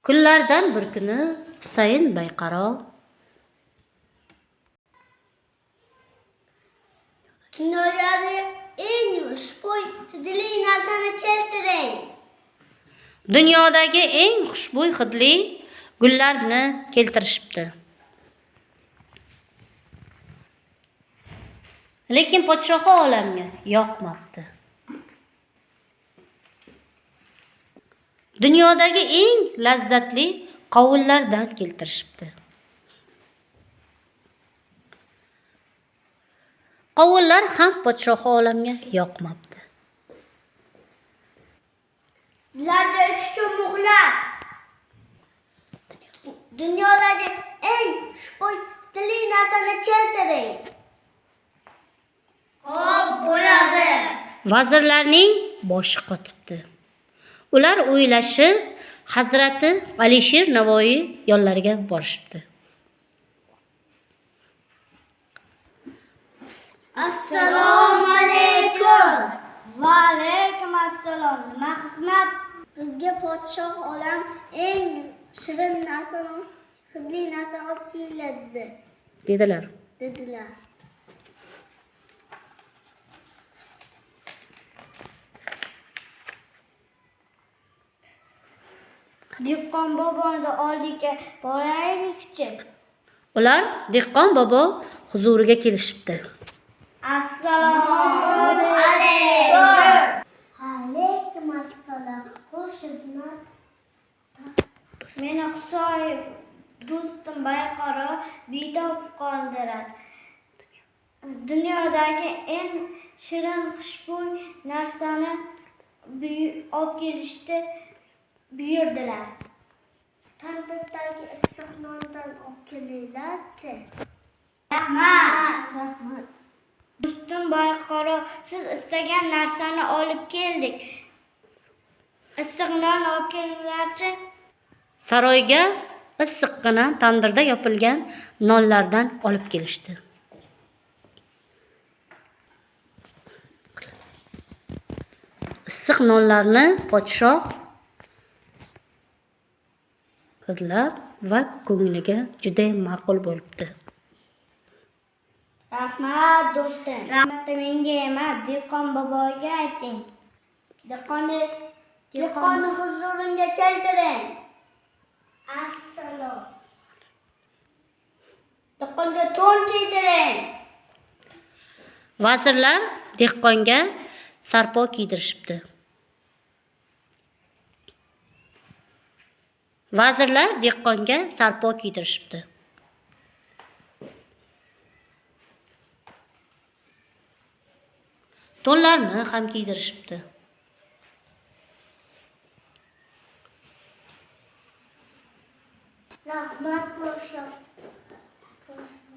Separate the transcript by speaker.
Speaker 1: Kunlardan bir kuni Husayn Bayqaro
Speaker 2: Dunyodagi eng xushbo'y hidli narsani keltiring.
Speaker 1: dunyodagi eng xushbo'y hidli gullarni keltirishibdi. Lekin podshohi olamga yoqmabdi. Dunyodagi eng lazzatli qovunlardan keltirishibdi. Qovunlar ham podshohi olamga yoqmabdi.
Speaker 2: Sizlarda 3 cho'muqlar. Dunyodagi eng xushbo'y hidli narsani keltiring. Xo'p, bo'ladi.
Speaker 1: Vazirlarning boshi qotibdi. Ular o'ylashib, Hazrati Alisher Navoiy yollariga borishibdi.
Speaker 2: Assalomu alaykum. Va alaykum assalom. Nima xizmat? Bizga podshoh olam eng shirin narsani, hidli narsani olib keladi
Speaker 1: Dedilar.
Speaker 2: dedilar. Dehqon boboni oldiga boraylik-chi.
Speaker 1: Ular dehqon bobo huzuriga kelishibdi.
Speaker 2: Assalomu alaykum. Alaykum assalom. Xush xizmat. Meni Husayn do'stim Bayqaro betob qoldirar. Dunyodagi eng shirin xushbo'y narsani olib kelishdi buyurdilar. Tandirdagi issiq nondan olib kelinglar-chi. Rahmat. Do'stim Bayqaro, siz istagan narsani olib keldik. Issiq non olib kelinglar-chi.
Speaker 1: Saroyga issiqqina tandirda yopilgan nonlardan olib kelishdi. Issiq nonlarni podshoh hidlab va ko'ngliga juda ma'qul bo'libdi.
Speaker 2: Rahmat do'stim. Rahmatni menga emas, dehqon boboga ayting. Dehqonni huzurimga keltiring. Assalom. Dehqonga to'n kiydiring.
Speaker 1: Vazirlar dehqonga sarpo kiydirishibdi. To'nlarni ham kiydirishibdi.
Speaker 2: Rahmat podshoh.